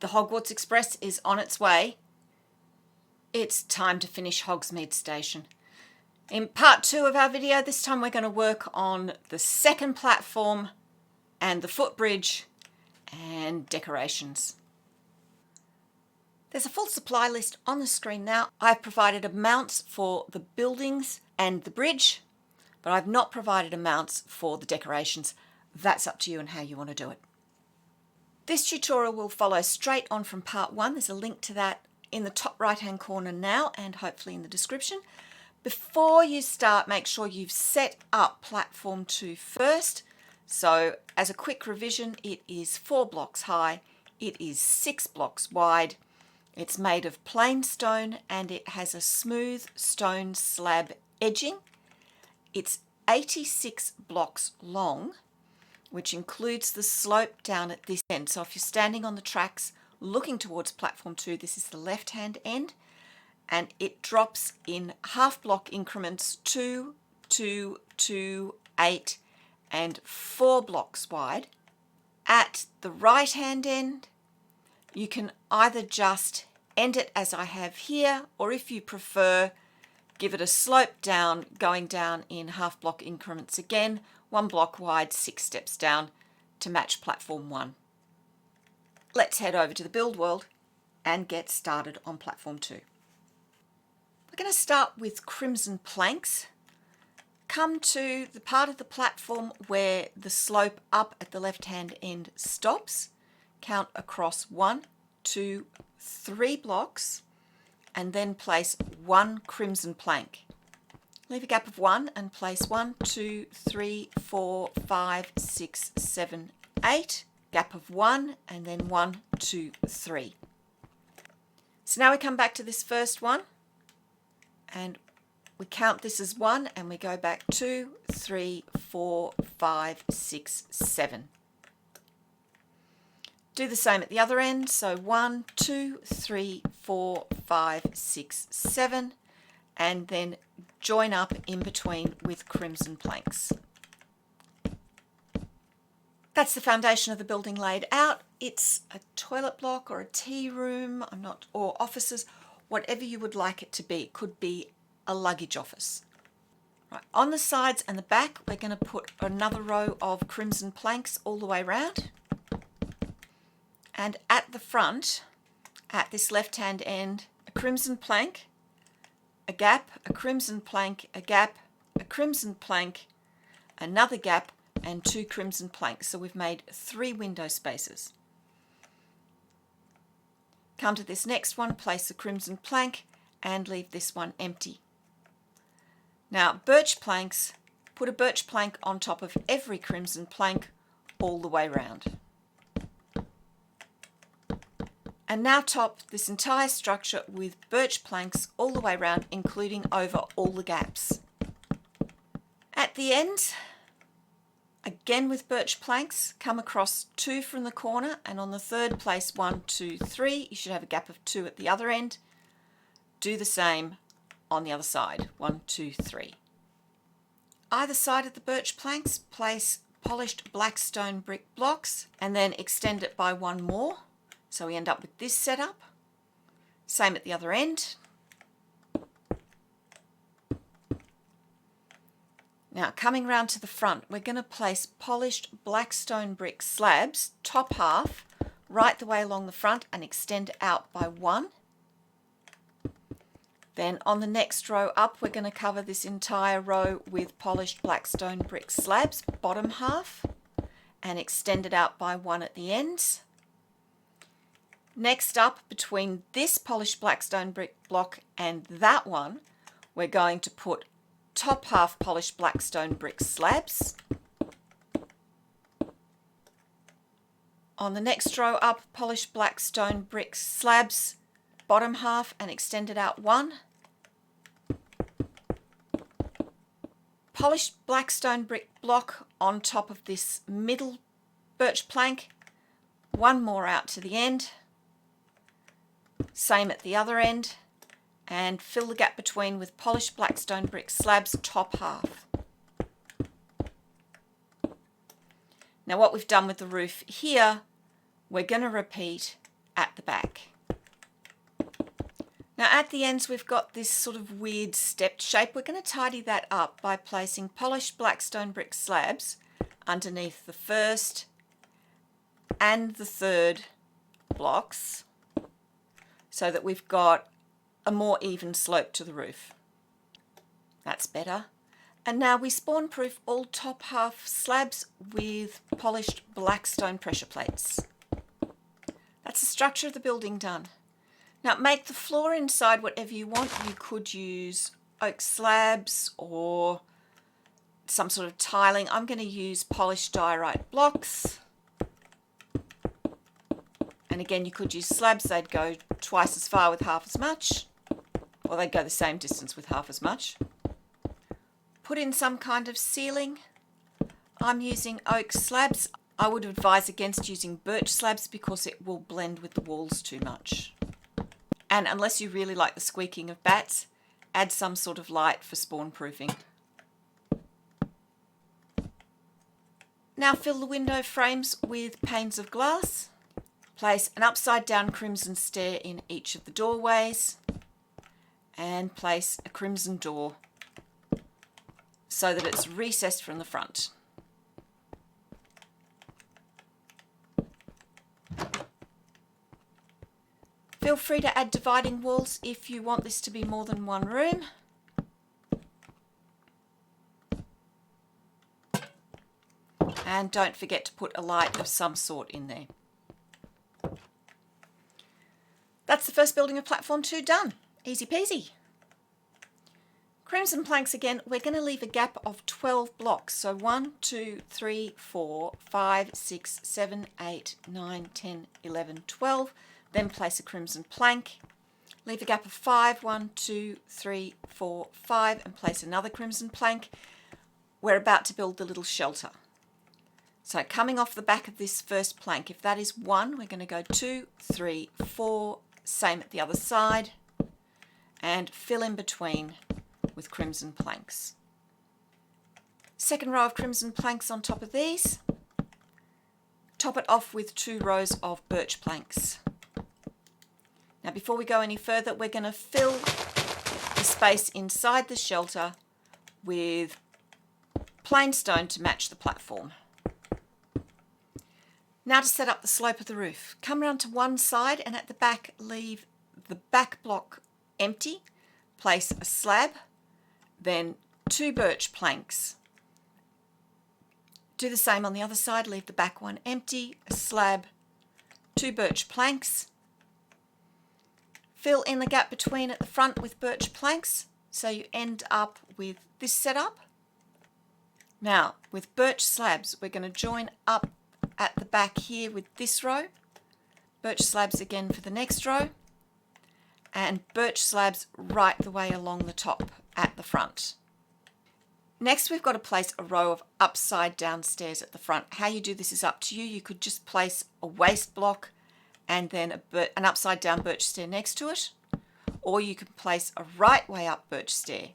The Hogwarts Express is on its way. It's time to finish Hogsmeade Station. In part 2 of our video, this time we're going to work on the second platform and the footbridge and decorations. There's a full supply list on the screen now. I've provided amounts for the buildings and the bridge, but I've not provided amounts for the decorations. That's up to you and how you want to do it. This tutorial will follow straight on from part 1. There's a link to that in the top right hand corner now and hopefully in the description. Before you start, make sure you've set up platform 2 first. So as a quick revision, it is 4 blocks high, it is 6 blocks wide, it's made of plain stone and it has a smooth stone slab edging. It's 86 blocks long, which includes the slope down at this end. So if you're standing on the tracks looking towards platform 2, this is the left hand end, and it drops in half block increments 2, 2, 2, 8 and 4 blocks wide. At the right hand end, you can either just end it as I have here, or if you prefer, give it a slope down, going down in half block increments again, 1 block wide, 6 steps down to match platform 1. Let's head over to the build world and get started on platform 2. We're going to start with crimson planks. Come to the part of the platform where the slope up at the left hand end stops. Count across 1, 2, 3 blocks and then place 1 crimson plank. Leave a gap of 1 and place 1, 2, 3, 4, 5, 6, 7, 8. Gap of 1 and then 1, 2, 3. So now we come back to this first one and we count this as 1 and we go back 2, 3, 4, 5, 6, 7. Do the same at the other end. So 1, 2, 3, 4, 5, 6, 7 and then join up in between with crimson planks. That's the foundation of the building laid out. It's a toilet block or a tea room, or offices, whatever you would like it to be. It could be a luggage office. Right. On the sides and the back, we're going to put another row of crimson planks all the way around. And at the front, at this left-hand end, a crimson plank, a gap, a crimson plank, a gap, a crimson plank, another gap, and 2 crimson planks. So we've made 3 window spaces. Come to this next one, place the crimson plank and leave this one empty. Now birch planks, put a birch plank on top of every crimson plank all the way round. And now top this entire structure with birch planks all the way around, including over all the gaps. At the end, again with birch planks, come across 2 from the corner, and on the third place 1, 2, 3. You should have a gap of 2 at the other end. Do the same on the other side, 1, 2, 3. Either side of the birch planks, place polished black stone brick blocks and then extend it by 1 more. So we end up with this setup. Same at the other end. Now coming round to the front, we're going to place polished black stone brick slabs, top half, right the way along the front and extend out by 1. Then on the next row up, we're going to cover this entire row with polished black stone brick slabs, bottom half, and extend it out by 1 at the ends. Next up, between this polished black stone brick block and that one, we're going to put top half polished black stone brick slabs. On the next row up, polished black stone brick slabs, bottom half, and extend it out 1. Polished black stone brick block on top of this middle birch plank, 1 more out to the end. Same at the other end, and fill the gap between with polished black stone brick slabs, top half. Now what we've done with the roof here, we're going to repeat at the back. Now at the ends we've got this sort of weird stepped shape. We're going to tidy that up by placing polished black stone brick slabs underneath the first and the third blocks so that we've got a more even slope to the roof. That's better. And now we spawn proof all top half slabs with polished black stone pressure plates. That's the structure of the building done. Now make the floor inside whatever you want. You could use oak slabs or some sort of tiling. I'm going to use polished diorite blocks. And again, you could use slabs. They'd go twice as far with half as much, or they'd go the same distance with half as much. Put in some kind of ceiling. I'm using oak slabs. I would advise against using birch slabs because it will blend with the walls too much. And unless you really like the squeaking of bats, add some sort of light for spawn proofing. Now fill the window frames with panes of glass. Place an upside down crimson stair in each of the doorways and place a crimson door so that it's recessed from the front. Feel free to add dividing walls if you want this to be more than one room. And don't forget to put a light of some sort in there. That's the first building of platform 2 done. Easy peasy. Crimson planks again, we're going to leave a gap of 12 blocks. So 1, 2, 3, 4, 5, 6, 7, 8, 9, 10, 11, 12. Then place a crimson plank. Leave a gap of 5, 1, 2, 3, 4, 5, and place another crimson plank. We're about to build the little shelter. So coming off the back of this first plank, if that is 1, we're going to go 2, 3, 4, same at the other side, and fill in between with crimson planks. Second row of crimson planks on top of these. Top it off with 2 rows of birch planks. Now before we go any further, we're going to fill the space inside the shelter with plain stone to match the platform. Now to set up the slope of the roof. Come around to one side and at the back leave the back block empty. Place a slab, then 2 birch planks. Do the same on the other side, leave the back one empty, a slab, 2 birch planks. Fill in the gap between at the front with birch planks so you end up with this setup. Now with birch slabs we're going to join up at the back here with this row, birch slabs again for the next row, and birch slabs right the way along the top at the front. Next we've got to place a row of upside down stairs at the front. How you do this is up to you. You could just place a waste block and then an upside down birch stair next to it, or you can place a right way up birch stair,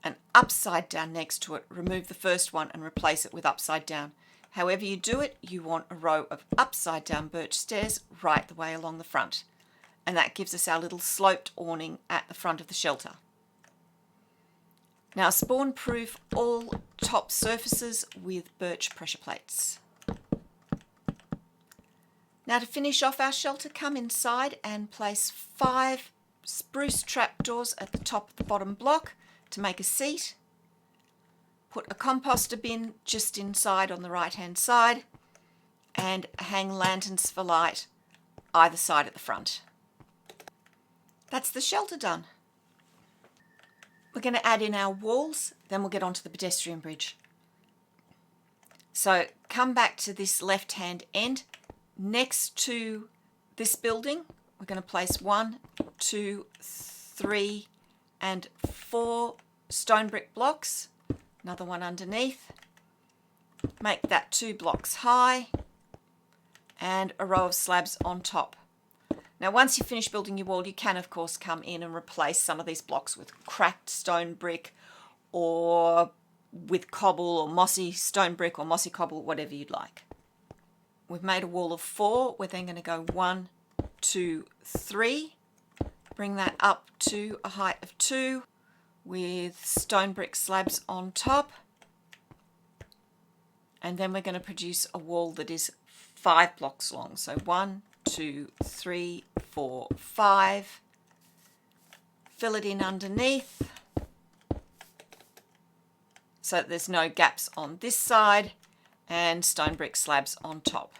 an upside down next to it, remove the first one and replace it with upside down. However you do it, you want a row of upside down birch stairs right the way along the front. And that gives us our little sloped awning at the front of the shelter. Now spawn proof all top surfaces with birch pressure plates. Now to finish off our shelter, come inside and place 5 spruce trapdoors at the top of the bottom block to make a seat. Put a composter bin just inside on the right hand side and hang lanterns for light either side at the front. That's the shelter done. We're going to add in our walls, then we'll get onto the pedestrian bridge. So come back to this left hand end. Next to this building we're going to place 1, 2, 3 and 4 stone brick blocks. Another one underneath. Make that 2 blocks high and a row of slabs on top. Now once you finish building your wall, you can of course come in and replace some of these blocks with cracked stone brick or with cobble or mossy stone brick or mossy cobble, whatever you'd like. We've made a wall of 4. We're then going to go 1, 2, 3. Bring that up to a height of 2 with stone brick slabs on top. And then we're going to produce a wall that is 5 blocks long. So 1, 2, 3, 4, 5. Fill it in underneath so that there's no gaps on this side, and stone brick slabs on top.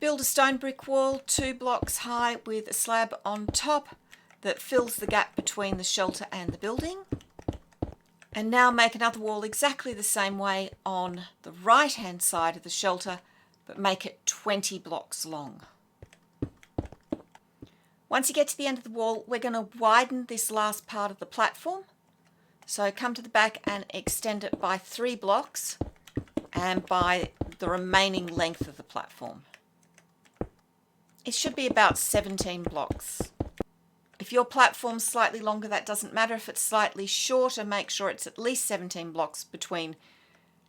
Build a stone brick wall 2 blocks high with a slab on top that fills the gap between the shelter and the building. And now make another wall exactly the same way on the right hand side of the shelter, but make it 20 blocks long. Once you get to the end of the wall, we're going to widen this last part of the platform. So come to the back and extend it by 3 blocks and by the remaining length of the platform. It should be about 17 blocks. If your platform's slightly longer, that doesn't matter. If it's slightly shorter, make sure it's at least 17 blocks between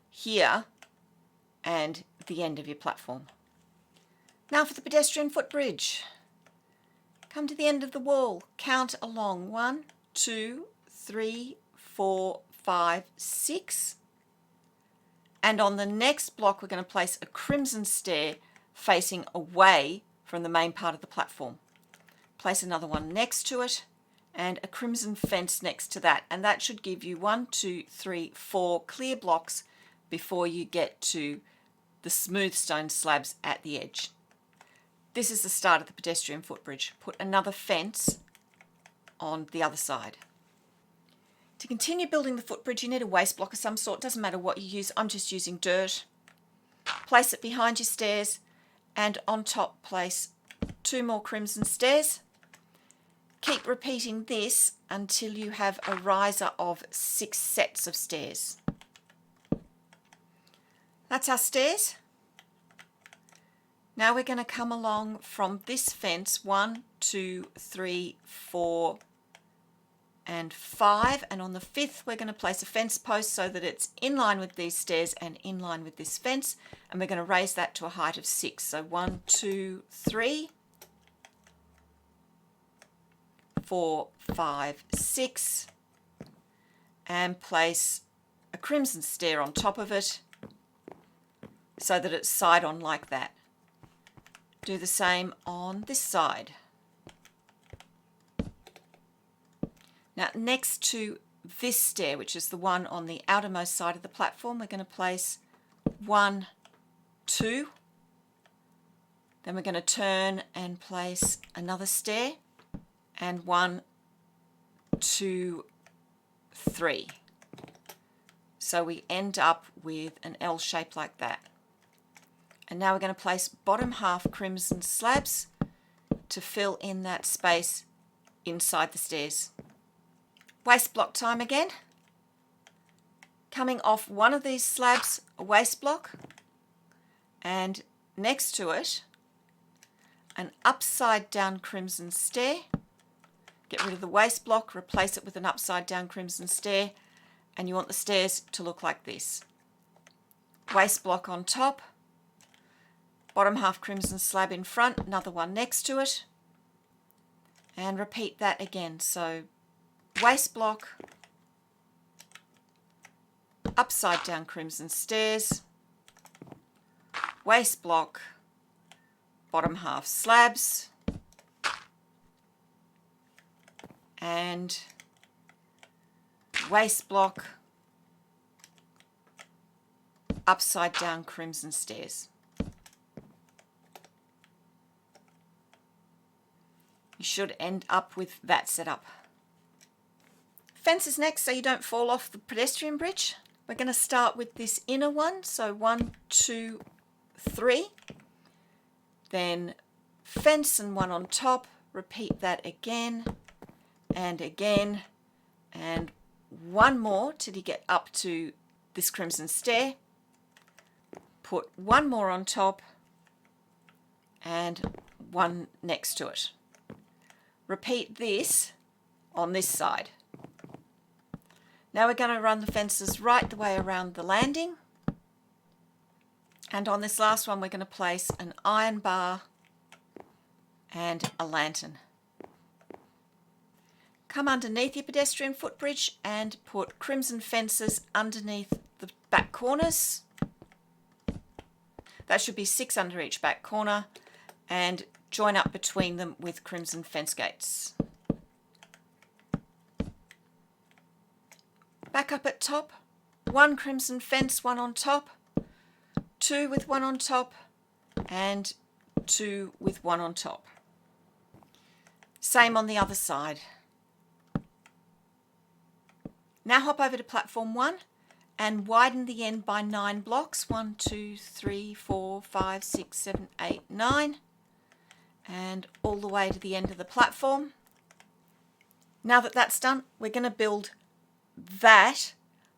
here and the end of your platform. Now for the pedestrian footbridge. Come to the end of the wall, count along 1, 2, 3, 4, 5, 6. And on the next block, we're going to place a crimson stair facing away from the main part of the platform. Place another one next to it and a crimson fence next to that. And that should give you 1, 2, 3, 4 clear blocks before you get to the smooth stone slabs at the edge. This is the start of the pedestrian footbridge. Put another fence on the other side. To continue building the footbridge, you need a waste block of some sort. Doesn't matter what you use. I'm just using dirt. Place it behind your stairs, and on top place 2 more crimson stairs. Keep repeating this until you have a riser of 6 sets of stairs. That's our stairs. Now we're going to come along from this fence 1, 2, 3, 4 and 5, and on the 5th we're going to place a fence post so that it's in line with these stairs and in line with this fence, and we're going to raise that to a height of 6. So 1, 2, 3, 4, 5, 6, and place a crimson stair on top of it so that it's side on like that. Do the same on this side. Now next to this stair, which is the one on the outermost side of the platform, we're going to place 1, 2. Then we're going to turn and place another stair and 1, 2, 3. So we end up with an L shape like that. And now we're going to place bottom half crimson slabs to fill in that space inside the stairs. Waste block time again. Coming off one of these slabs, a waste block, and next to it, an upside down crimson stair. Get rid of the waste block, replace it with an upside down crimson stair, and you want the stairs to look like this. Waste block on top, bottom half crimson slab in front, another one next to it, and repeat that again. So waste block, upside down crimson stairs, waste block, bottom half slabs, and waste block, upside down crimson stairs. You should end up with that setup. Fences next, so you don't fall off the pedestrian bridge. We're going to start with this inner one, so 1, 2, 3. Then fence and one on top. Repeat that again and again, and one more till you get up to this crimson stair. Put one more on top and one next to it. Repeat this on this side. Now we're going to run the fences right the way around the landing, and on this last one we're going to place an iron bar and a lantern. Come underneath your pedestrian footbridge and put crimson fences underneath the back corners. That should be 6 under each back corner, and join up between them with crimson fence gates. Back up at top, 1 crimson fence, 1 on top, 2 with 1 on top, and 2 with 1 on top. Same on the other side. Now hop over to platform 1 and widen the end by 9 blocks. 1, 2, 3, 4, 5, 6, 7, 8, 9. And all the way to the end of the platform. Now that that's done, we're going to build that,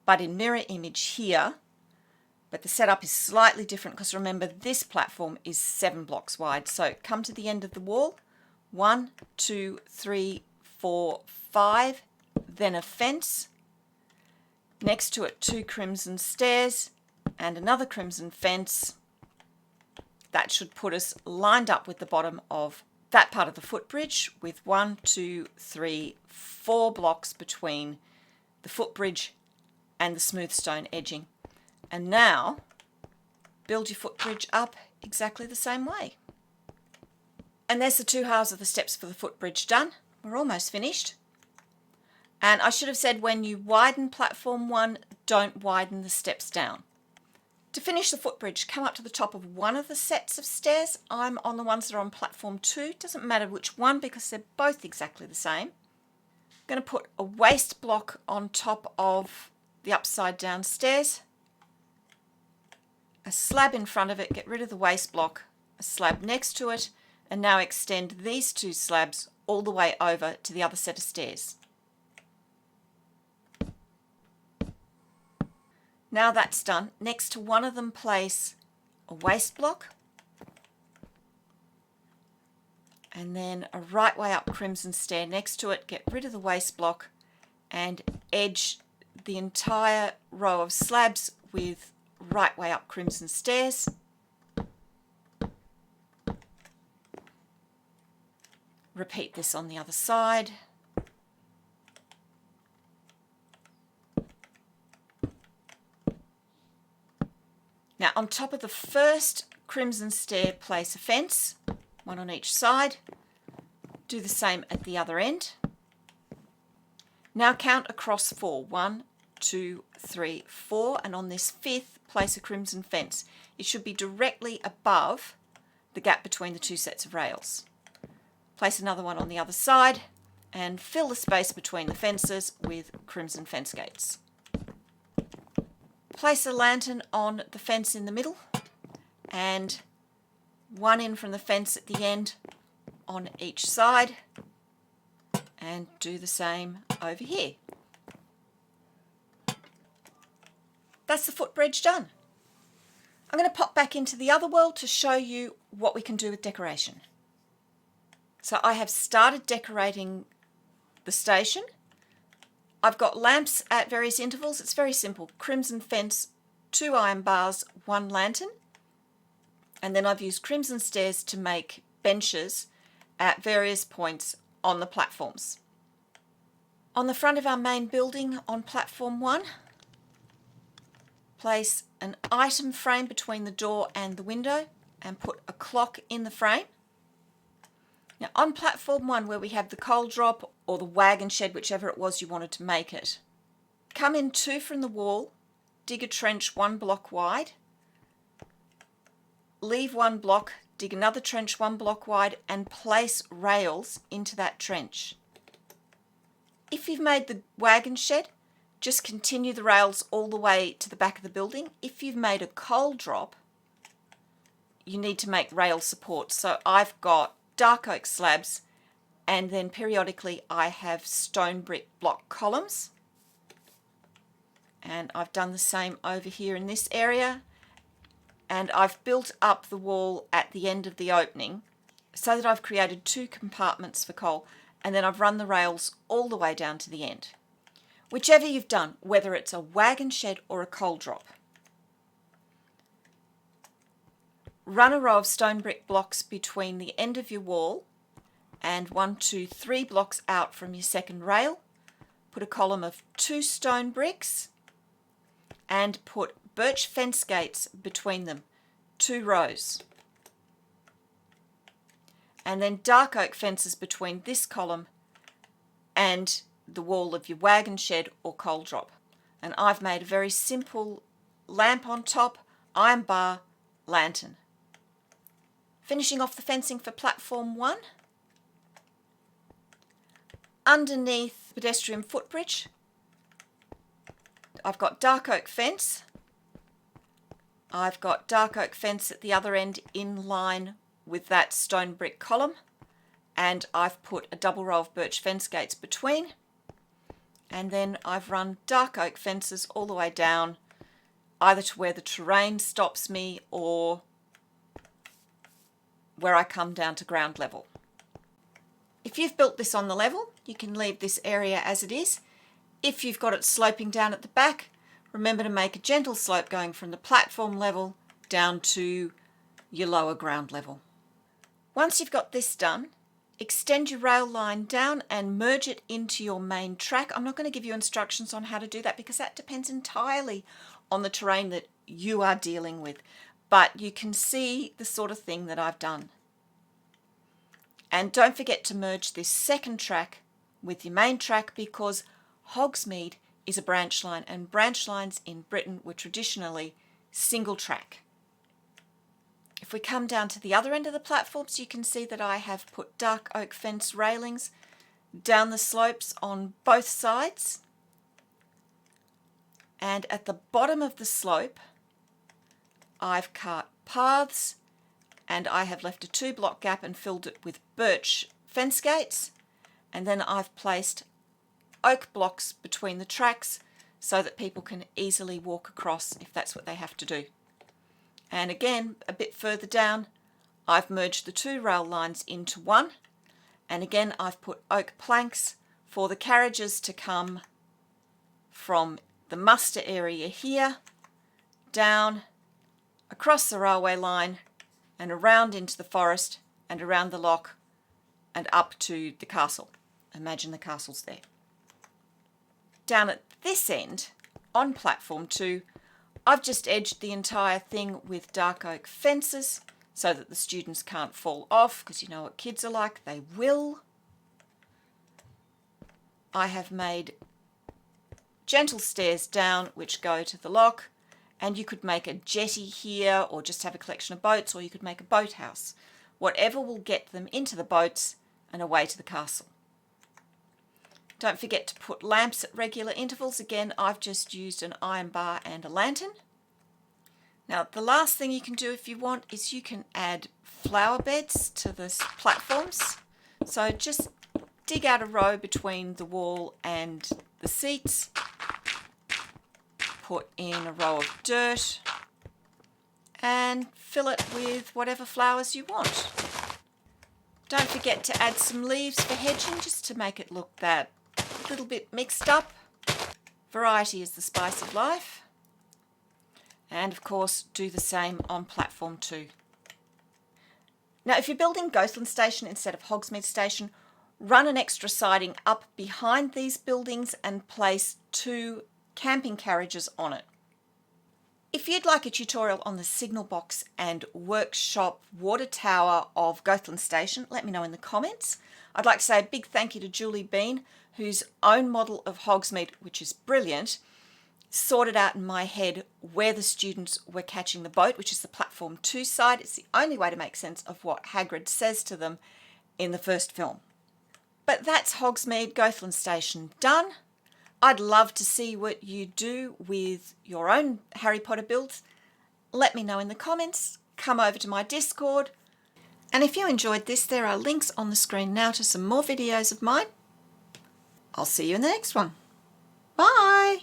but in mirror image here. But the setup is slightly different because remember this platform is 7 blocks wide. So come to the end of the wall. 1, 2, 3, 4, 5. Then a fence. Next to it 2 crimson stairs and another crimson fence. That should put us lined up with the bottom of that part of the footbridge with 1, 2, 3, 4 blocks between the footbridge and the smooth stone edging. And now build your footbridge up exactly the same way. And there's the 2 halves of the steps for the footbridge done. We're almost finished. And I should have said when you widen platform 1, don't widen the steps down. To finish the footbridge, come up to the top of one of the sets of stairs. I'm on the ones that are on platform 2. Doesn't matter which one because they're both exactly the same. I'm going to put a waste block on top of the upside down stairs. A slab in front of it, get rid of the waste block. A slab next to it, and now extend these 2 slabs all the way over to the other set of stairs. Now that's done, next to one of them place a waste block and then a right way up crimson stair next to it. Get rid of the waste block and edge the entire row of slabs with right way up crimson stairs. Repeat this on the other side. Now on top of the first crimson stair place a fence, 1 on each side. Do the same at the other end. Now count across 4. 1, 2, 3, 4, and on this 5th place a crimson fence. It should be directly above the gap between the 2 sets of rails. Place another one on the other side and fill the space between the fences with crimson fence gates. Place a lantern on the fence in the middle and 1 in from the fence at the end on each side, and do the same over here. That's the footbridge done. I'm going to pop back into the other world to show you what we can do with decoration. So I have started decorating the station. I've got lamps at various intervals. It's very simple. Crimson fence, 2 iron bars, 1 lantern. And then I've used crimson stairs to make benches at various points on the platforms. On the front of our main building on platform 1, place an item frame between the door and the window and put a clock in the frame. Now on platform 1 where we have the coal drop or the wagon shed, whichever it was you wanted to make it, come in 2 from the wall, dig a trench 1 block wide, leave 1 block, dig another trench 1 block wide and place rails into that trench. If you've made the wagon shed, just continue the rails all the way to the back of the building. If you've made a coal drop, you need to make rail support. So I've got dark oak slabs and then periodically I have stone brick block columns, and I've done the same over here in this area, and I've built up the wall at the end of the opening so that I've created 2 compartments for coal, and then I've run the rails all the way down to the end. Whichever you've done, whether it's a wagon shed or a coal drop, run a row of stone brick blocks between the end of your wall and 1, 2, 3 blocks out from your second rail, put a column of 2 stone bricks and put birch fence gates between them, 2 rows. And then dark oak fences between this column and the wall of your wagon shed or coal drop. And I've made a very simple lamp on top, iron bar, lantern. Finishing off the fencing for platform 1. Underneath pedestrian footbridge, I've got dark oak fence. I've got dark oak fence at the other end in line with that stone brick column, and I've put a double row of birch fence gates between, and then I've run dark oak fences all the way down, either to where the terrain stops me or where I come down to ground level. If you've built this on the level, you can leave this area as it is. If you've got it sloping down at the back, remember to make a gentle slope going from the platform level down to your lower ground level. Once you've got this done, extend your rail line down and merge it into your main track. I'm not going to give you instructions on how to do that because that depends entirely on the terrain that you are dealing with. But you can see the sort of thing that I've done. And don't forget to merge this second track with your main track because Hogsmeade is a branch line, and branch lines in Britain were traditionally single track. If we come down to the other end of the platforms, you can see that I have put dark oak fence railings down the slopes on both sides. And at the bottom of the slope, I've cut paths, and I have left a 2-block gap and filled it with birch fence gates. And then I've placed oak blocks between the tracks so that people can easily walk across if that's what they have to do. And again, a bit further down, I've merged the 2 rail lines into one. And again, I've put oak planks for the carriages to come from the muster area here, down, across the railway line, and around into the forest, and around the loch, and up to the castle. Imagine the castle's there. Down at this end, on platform 2, I've just edged the entire thing with dark oak fences so that the students can't fall off, because you know what kids are like, they will. I have made gentle stairs down which go to the loch, and you could make a jetty here or just have a collection of boats, or you could make a boathouse. Whatever will get them into the boats and away to the castle. Don't forget to put lamps at regular intervals. Again, I've just used an iron bar and a lantern. Now, the last thing you can do if you want is you can add flower beds to the platforms. So just dig out a row between the wall and the seats. Put in a row of dirt and fill it with whatever flowers you want. Don't forget to add some leaves for hedging just to make it look that little bit mixed up. Variety is the spice of life. And of course, do the same on platform 2. Now, if you're building Goathland Station instead of Hogsmeade Station, run an extra siding up behind these buildings and place 2 camping carriages on it. If you'd like a tutorial on the signal box and workshop water tower of Goathland Station, let me know in the comments. I'd like to say a big thank you to Julie Bean, whose own model of Hogsmeade, which is brilliant, sorted out in my head where the students were catching the boat, which is the platform 2 side. It's the only way to make sense of what Hagrid says to them in the first film. But that's Hogsmeade Goathland Station done. I'd love to see what you do with your own Harry Potter builds. Let me know in the comments. Come over to my Discord. And if you enjoyed this, there are links on the screen now to some more videos of mine. I'll see you in the next one. Bye!